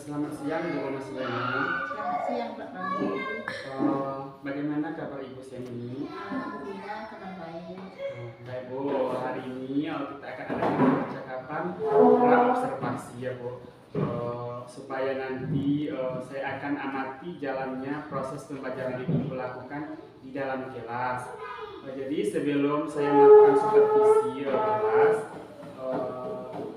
Selamat siang Bu Mas Lena. Selamat siang Pak Bambu. Bagaimana kabar Ibu siang ini? Alhamdulillah kabar baik. Baik Bu, hari ini kita akan adakan percakapan observasi ya Bu. Supaya nanti saya akan amati jalannya proses pembelajaran yang Ibu lakukan di dalam kelas. Jadi sebelum saya melakukan supervisi kelas,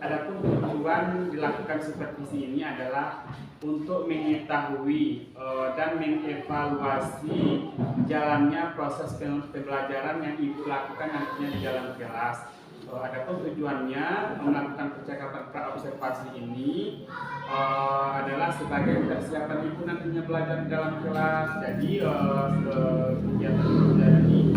adapun tujuan dilakukan supervisi ini adalah untuk mengetahui dan mengevaluasi jalannya proses pembelajaran yang Ibu lakukan nantinya di dalam kelas. Adapun tujuannya melakukan percakapan pra-observasi ini adalah sebagai persiapan Ibu nantinya belajar di dalam kelas. Jadi kegiatan ini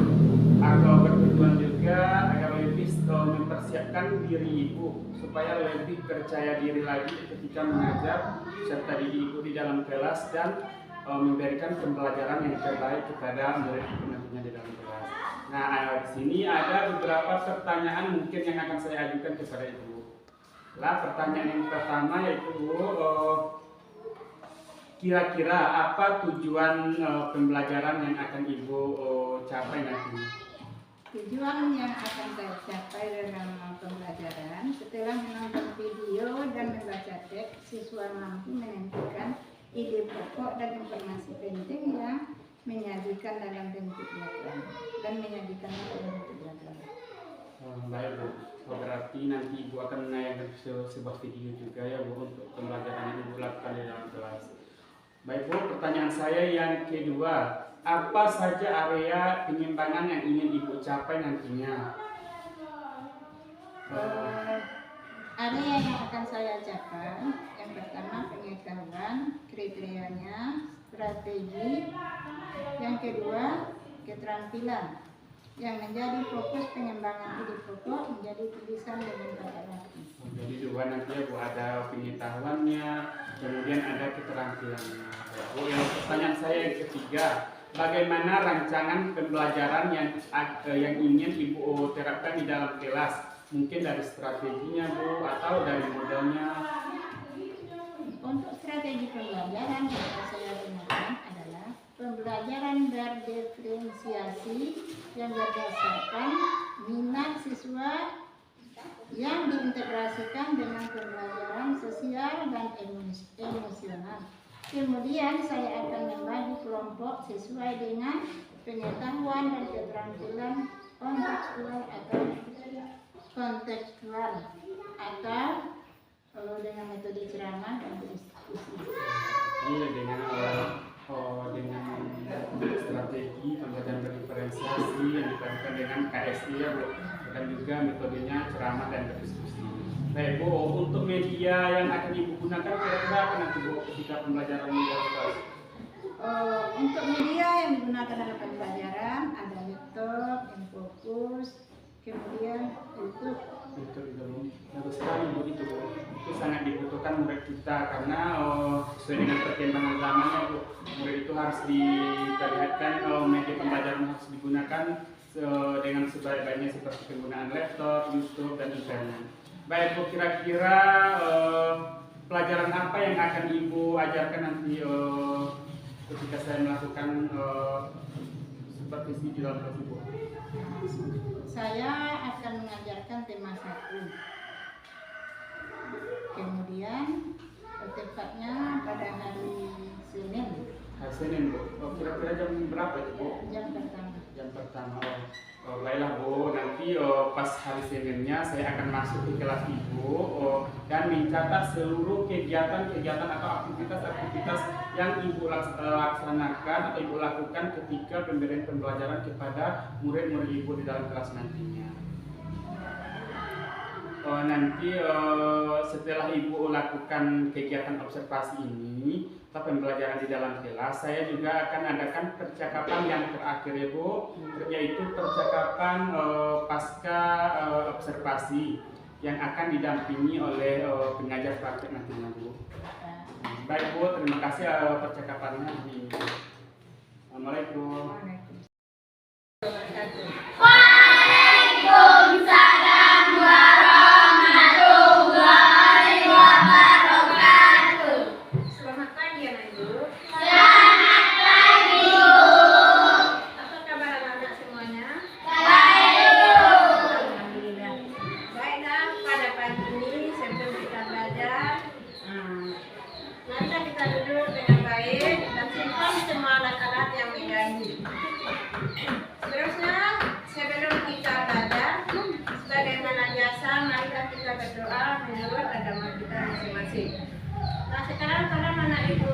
agar bertujuan juga agar lebih mempersiapkan diri Ibu supaya lebih percaya diri lagi ketika mengajar serta didik Ibu di dalam kelas dan memberikan pembelajaran yang terbaik kepada murid Ibu nantinya di dalam kelas. Nah, di sini ada beberapa pertanyaan mungkin yang akan saya ajukan kepada Ibu. Pertanyaan yang pertama yaitu kira-kira apa tujuan pembelajaran yang akan Ibu capai nanti? Tujuan yang akan saya capai dalam pembelajaran setelah menonton video dan membaca teks, siswa mampu menentukan ide pokok dan informasi penting yang menyajikan dalam bentuk diagram dan menyajikannya dalam bentuk diagram. Baik Bu, berarti nanti Ibu akan menayangkan sebuah video juga ya Bu untuk pembelajaran yang Ibu lakukan di dalam kelas. Baik Bu, pertanyaan saya yang kedua, apa saja area penyimbangan yang ingin Ibu capai nantinya? Area yang akan saya capai, yang pertama pengetahuan, kriterianya, strategi, yang kedua keterampilan, yang menjadi fokus pengembangan ide pokok menjadi tulisan dengan kata rapi. Jadi dua nanti ya Bu, ada pengetahuannya, kemudian ada keterampilannya. Bu, yang pertanyaan saya yang ketiga, bagaimana rancangan pembelajaran yang ingin Ibu terapkan di dalam kelas? Mungkin dari strateginya Bu atau dari modelnya? Untuk strategi pembelajaran yang akan saya gunakan adalah pembelajaran berdiferensiasi yang berdasarkan minat siswa yang diintegrasikan dengan pembelajaran sosial dan emosional. Kemudian saya akan membagi kelompok sesuai dengan pengetahuan dan keterampilan kontekstual atau dengan metode ceramah dan diskusi. Ini dengan strategi pembelajaran berdiferensiasi yang dilakukan dengan KSI ya Bu, dan juga metodenya ceramah dan berdiskusi. Baik Bu, untuk media yang akan Ibu gunakan kira-kira apa nanti Bu ketika pembelajaran di dalam kelas? Untuk media yang digunakan dalam pembelajaran ada laptop, Infocus, kemudian YouTube. Itu bagus sekali Bu, itu sangat dibutuhkan murid kita karena sesuai dengan perkembangan zamannya Bu, murid itu harus diperlihatkan media pembelajaran harus digunakan dengan sebaik-baiknya seperti penggunaan laptop, YouTube dan internet. Baik Bu, kira-kira pelajaran apa yang akan Ibu ajarkan nanti ketika saya melakukan supervisi di dalam kelas Ibu? Saya akan mengajarkan tema 1. Kemudian tepatnya pada hari Senin. Hari Senin Bu. Kira-kira jam berapa itu Bu? Jam pertama. Jam pertama. Baiklah Bu, nanti pas hari Seninnya saya akan masuk ke kelas Ibu dan mencatat seluruh kegiatan atau aktivitas yang Ibu laksanakan atau Ibu lakukan ketika pemberian pembelajaran kepada murid-murid Ibu di dalam kelas nantinya. Nanti setelah Ibu lakukan kegiatan observasi ini atau pembelajaran di dalam kelas, saya juga akan adakan percakapan yang terakhir ya Bu, yaitu percakapan pasca observasi yang akan didampingi oleh pengajar praktek nantinya Bu. Baik Bu, terima kasih percakapannya ini. Assalamualaikum. Waalaikumsalam warahmatullahi wabarakatuh. kasih. Nah sekarang tolong anak ibu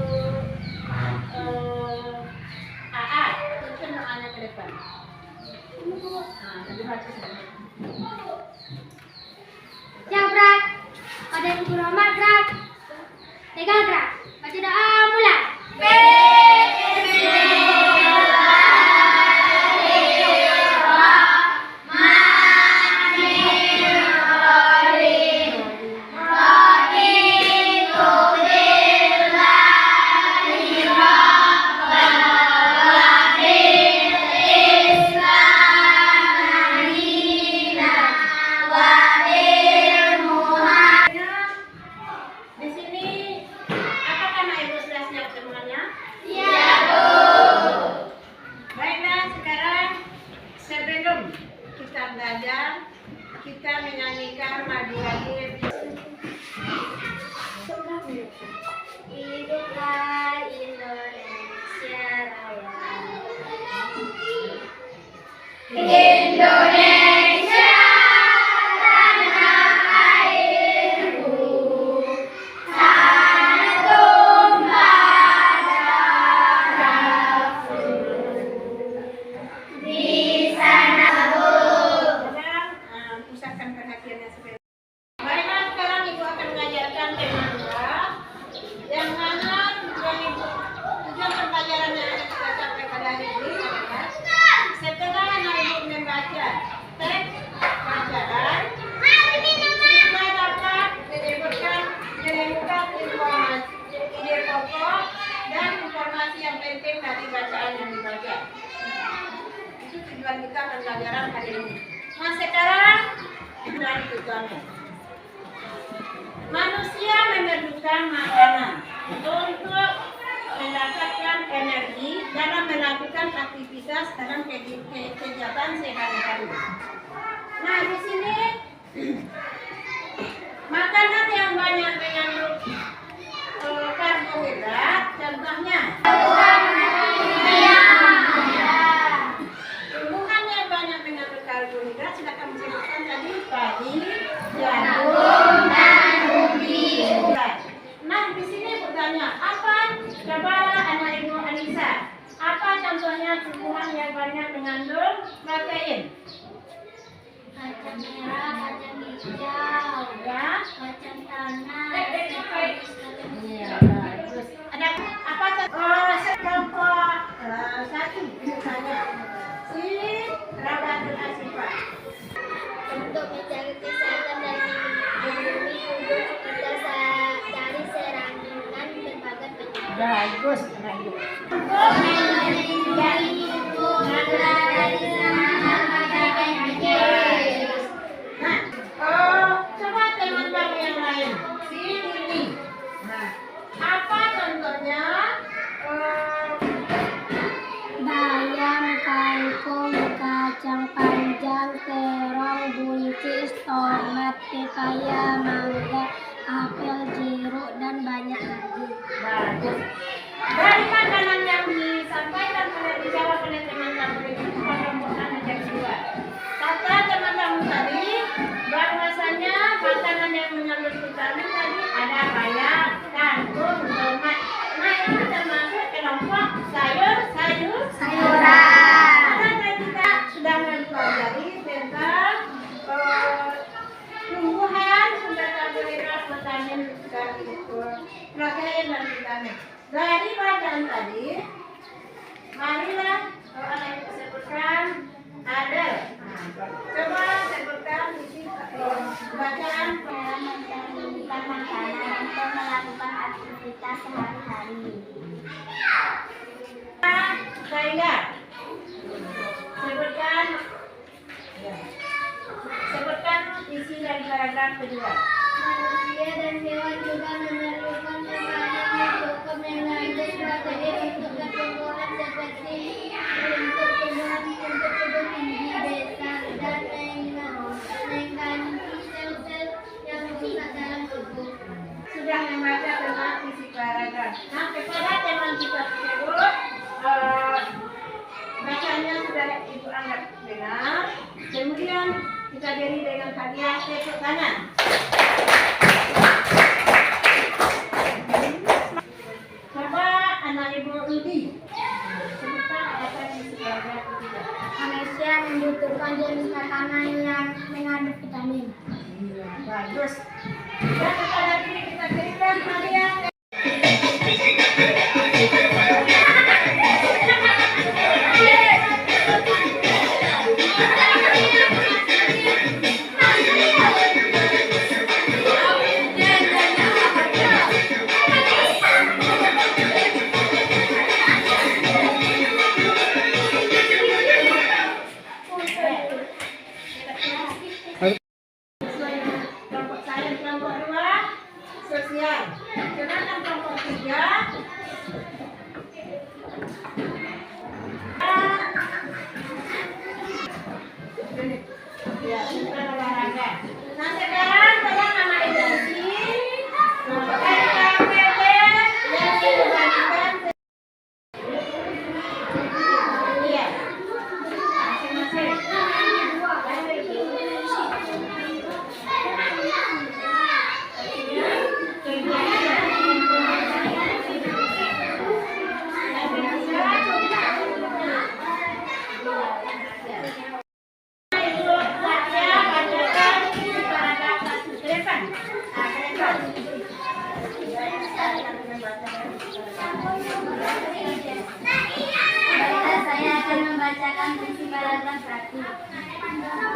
AA, tuntun doanya ke depan. Nah, lebih bagus ya. Jabrak, pada ibu Rahmat gerak, pegang gerak, baca doa mulai. Di sini, apakah anak ibu sudah siap semuanya? Baiklah, sekarang sebelum kita belajar, kita menyanyikan Madura. Hiduplah Indonesia Raya. Indonesia tanah airku, tanah tumpah darahku. Di sana Pusatkan perhatiannya sebentar. Baiklah, sekarang ibu akan mengajarkan tema 2 yang mana tujuan pembelajarannya akan kita capai pada hari ini adalah setelah anak ibu membaca teks pelajaran, siswa dapat menyebutkan informasi ide pokok dan informasi yang penting dari bacaan yang dibaca. Itu tujuan kita pembelajaran hari ini. Nah sekarang dari tujuannya. Manusia memerlukan makanan untuk mendapatkan energi dalam melakukan aktivitas dalam kegiatan sehari-hari. Nah di sini makanan yang banyak mengandung karbohidrat, contohnya tumbuhan yang banyak mengandung karbohidrat sudah kami sebutkan tadi, padi, jagung, dan ubi. Nah di sini bertanya apa? Coba anak ibu Anissa, apa contohnya tumbuhan yang banyak mengandung protein? kacang merah, kacang hijau, Ya. kacang tanah, Iya, bagus. Ada apa? Kelompok satu misalnya si Rabatul Asifah. untuk menjaga kesehatan dan melindungi tubuh kita dari serangan berbagai penyakit. Bagus, anak ibu. Untuk melindungi tubuh kita dari serangan berbagai penyakit. Nah, coba teman-teman yang lain. Si ini. Nah, apa contohnya? Bayam, kangkung, kacang panjang, terong, buncis, tomat, pepaya, mangga, apel, jeruk, dan banyak lagi. Bagus. Dari makanan yang disampaikan dijawab oleh teman-teman itu kelompoknya yang kedua. Kata teman-teman tadi bahwasanya makanan yang mengandung vitamin tadi ada bayam, kangkung, tomat. Nah itu termasuk kelompok sayuran. Karena kita sudah mempelajari tentang tumbuhan sumber karbohidrat, vitamin, dan protein dan vitamin. Dari bacaan tadi, marilah anak ibu sebutkan ada. Coba sebutkan isi bacaan. Mencari makanan untuk melakukan aktivitas sehari-hari. Saya sebutkan isi dari paragraf kedua. Manusia dan hewan juga memerlukan makanan yang cukup mengandung protein untuk pertumbuhan seperti untuk tubuh tinggi, besar, dan mengganti sel-sel yang rusak dalam tubuh. Sudah membaca tentang isi paragraf. Nah, kepada teman kita tersebut, bacanya sudah ibu anggap benar. Kemudian kita beri dengan hadiah tepuk tangan. spesial. Silakan kelompok 3. Ya, kita olahraga. Nah, sekarang saya nama Idasi. Yang dibagikan. Iya. Masing-masing. Saya akan membacakan fungsi paragraf 1.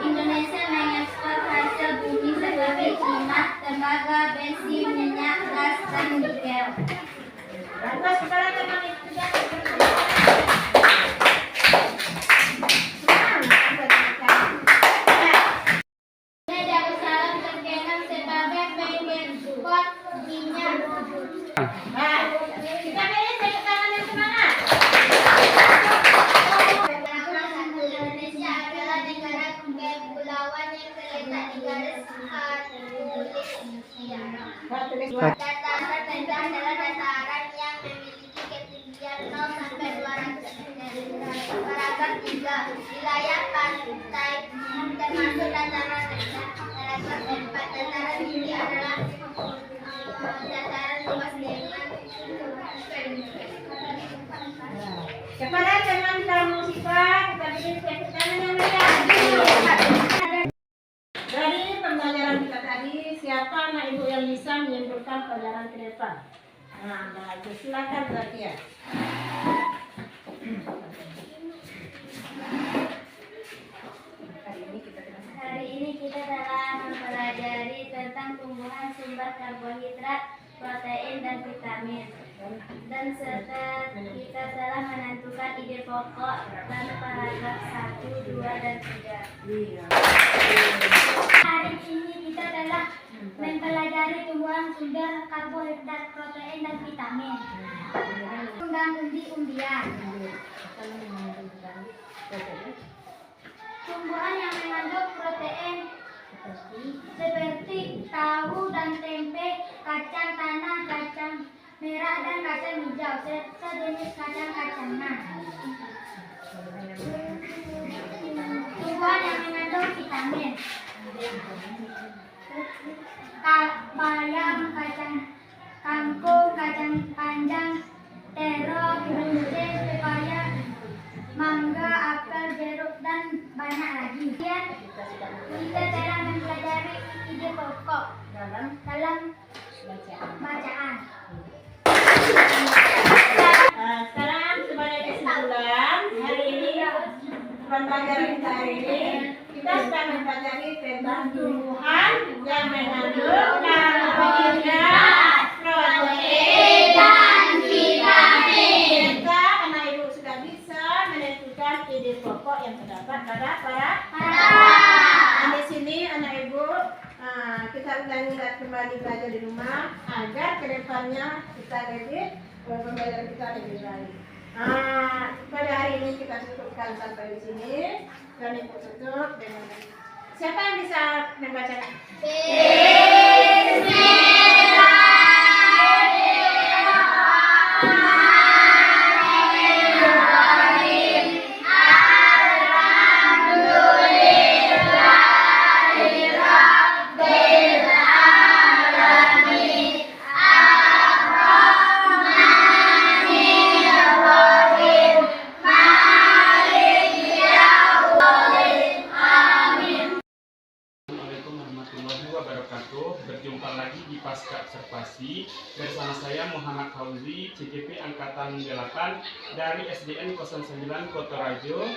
Indonesia mengekspor hasil bumi seperti timah, tembaga, bensin, minyak, gas, dan nikel. Lantas kepala teman itu Darussalam terkenal sebagai pengekspor minyak. Nah, kita pilih tepuk tangan yang semangat. Indonesia adalah negara kepulauan yang terletak di garis khatulistiwa. Dataran rendah adalah dataran yang memiliki ketinggian 0 sampai 200 meter. Paragraf 3. Wilayah pantai termasuk dataran rendah. Paragraf 4. Dataran tinggi adalah dataran luas dengan Kepada teman kamu siswa, kita beri tepuk tangan yang meriah. Dari pembelajaran kita tadi, siapa anak ibu yang bisa menyimpulkan pelajaran ke depan? Nah, bagus. Silakan Zakia. Hari ini kita telah mempelajari tentang tumbuhan sumber karbohidrat, protein, dan vitamin. Dan serta kita telah menentukan ide pokok dan paragraf 1, 2, dan 3. Hari ini kita telah mempelajari tumbuhan sumber karbohidrat, protein, dan vitamin. Dan undi-undian. Tumbuhan yang mengandung protein seperti tahu dan tempe, kacang tanah, kacang merah, dan kacang hijau, serta jenis kacang-kacangan. Tumbuhan yang mengandung vitamin, bayam, kacang kangkung, kacang panjang, terong, buncis, pepaya, mangga, apel, jeruk, dan banyak lagi. Kemudian kita telah mempelajari ide pokok dalam bacaan. Sekarang sebagai kesimpulan, hari ini pembelajaran kita hari ini kita sudah mempelajari tentang tumbuhan yang mengandung karbohidrat, protein, dan vitamin. Kita anak ibu sudah bisa menentukan ide pokok yang terdapat pada para. Dan di sini anak ibu kita ulangi kembali belajar di rumah agar kedepannya kita lebih pembelajaran kita lebih baik. Pada hari ini kita cukupkan sampai di sini dan ibu tutup dengan siapa yang bisa membacakan? Berjumpa lagi di Pasca Observasi bersama saya Muhammad Fauzi, CGP Angkatan 8 dari SDN 09 Kotorajo,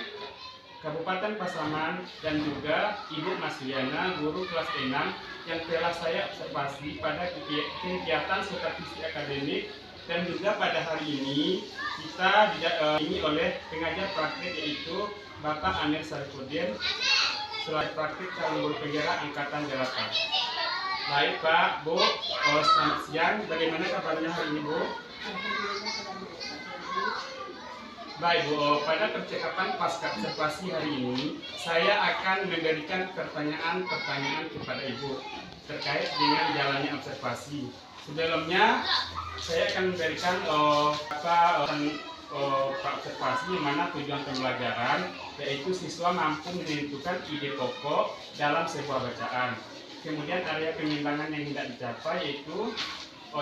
Kabupaten Pasaman, dan juga Ibu Masliana, guru kelas 6 yang telah saya observasi pada kegiatan supervisi akademik, dan juga pada hari ini kita didampingi oleh pengajar praktik yaitu Bapak Amir Sarifudin selaku praktik calon guru penggerak Angkatan 8. Baik Pak, Bu, selamat siang. Bagaimana kabarnya hari ini Bu? Baik Bu, pada percakapan pasca observasi hari ini, saya akan memberikan pertanyaan-pertanyaan kepada Ibu terkait dengan jalannya observasi. Sebelumnya, saya akan memberikan observasi yang mana tujuan pembelajaran, yaitu siswa mampu menentukan ide pokok dalam sebuah bacaan. Kemudian area penyimbangan yang hendak dicapai yaitu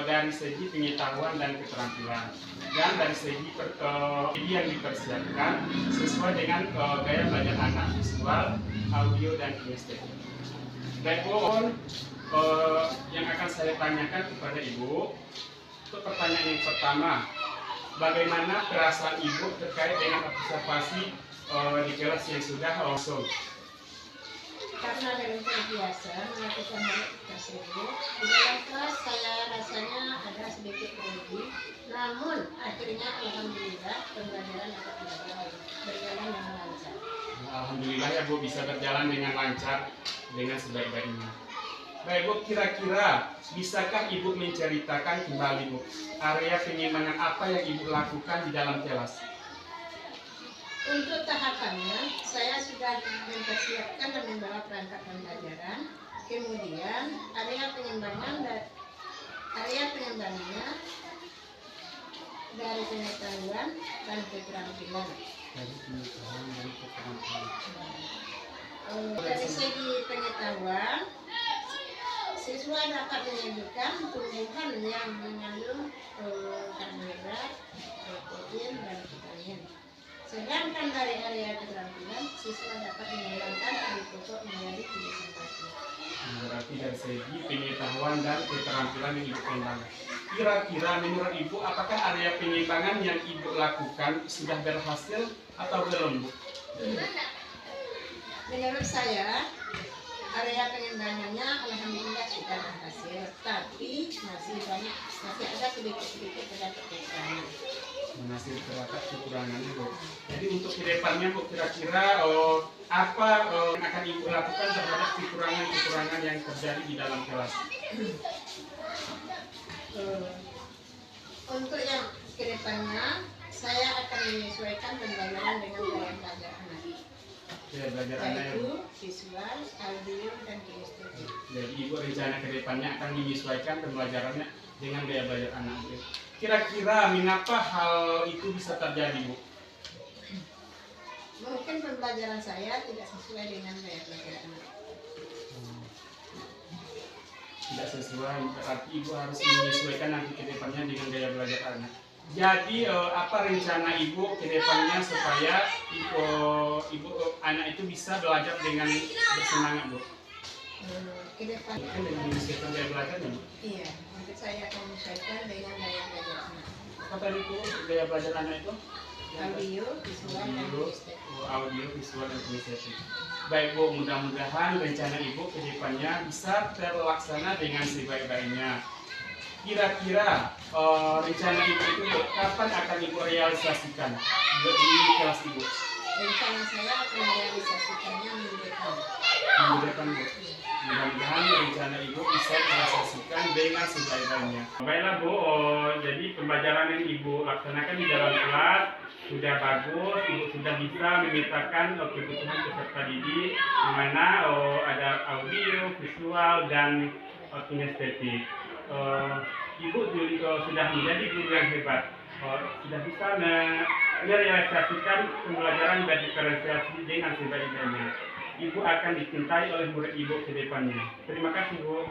dari segi pengetahuan dan keterampilan, dan dari segi yang dipersiapkan sesuai dengan gaya belajar anak, visual, audio, dan kinestetik. Baik Bu, yang akan saya tanyakan kepada Ibu, untuk pertanyaan yang pertama, bagaimana perasaan Ibu terkait dengan observasi di kelas yang sudah langsung? Karena dalam terbiasa melakukan hal tersebut, di dalam kelas saya rasanya ada sedikit grogi, namun akhirnya alhamdulillah pembelajaran dapat berjalan dengan lancar. Alhamdulillah ya Bu, bisa berjalan dengan lancar dengan sebaik-baiknya. Baik Bu, kira-kira bisakah Ibu menceritakan kembali Bu area penyimbangan apa yang Ibu lakukan di dalam kelas? Untuk tahapannya, saya sudah mempersiapkan dan membawa perangkat pembelajaran. Kemudian area pengembangannya dari pengetahuan dan keterampilan. Dari segi pengetahuan, siswa dapat menunjukkan tumbuhan yang mengandung karbohidrat, protein, dan vitamin. Sedangkan dari area keterampilan, siswa dapat mengembangkan ide pokok menjadi tulisan kaki. Berarti dari segi pengetahuan dan keterampilan yang Ibu kembangkan. Kira-kira menurut Ibu, apakah area pengembangan yang Ibu lakukan sudah berhasil atau belum Bu? Menurut saya, area pengembangannya alhamdulillah sudah berhasil, tapi masih ada sedikit-sedikit terdapat kekurangan. Masih terdapat kekurangannya Bu. Jadi untuk kedepannya Bu, kira-kira apa yang akan Ibu lakukan terhadap kekurangan-kekurangan yang terjadi di dalam kelas? Untuk yang kedepannya, saya akan menyesuaikan pembelajaran dengan gaya belajar anak, Ya, belajar anak ya, Bu. yaitu visual, audio, dan kinestetik. Jadi Ibu rencana kedepannya akan menyesuaikan pembelajarannya dengan gaya belajar anak Bu. Kira-kira mengapa hal itu bisa terjadi Bu? Mungkin pembelajaran saya tidak sesuai dengan gaya belajar anak. Tidak sesuai, berarti Ibu harus menyesuaikan nanti kedepannya dengan gaya belajar anak. Jadi apa rencana Ibu kedepannya supaya anak itu bisa belajar dengan bersemangat Bu? Kedepan, Mungkin dengan menyesuaikan gaya belajarnya Bu. iya, untuk saya akan menyesuaikan dengan gaya belajar anak. Apa tadi Bu gaya belajar anak itu? Audio, visual, dan kinestetik. Audio, visual, dan kinestetik. Baik Bu, mudah-mudahan rencana Ibu kedepannya bisa terlaksana dengan sebaik-baiknya. Kira-kira rencana Ibu itu Bu, kapan akan Ibu realisasikan di kelas Ibu? Rencana saya akan merealisasikannya minggu depan. Minggu depan Bu. Mudah-mudahan rencana Ibu bisa direalisasikan dengan sebaik-baiknya. Baiklah Bu, jadi pembelajaran yang Ibu laksanakan di dalam kelas sudah bagus, Ibu sudah bisa memetakan kebutuhan peserta didik, di mana ada audio, visual, dan kinestetik. Ibu sudah menjadi guru yang hebat, sudah bisa merealisasikan pembelajaran dan diferensiasi dengan sebaik-baiknya. Ibu akan dicintai oleh murid Ibu ke depannya. Terima kasih Bu.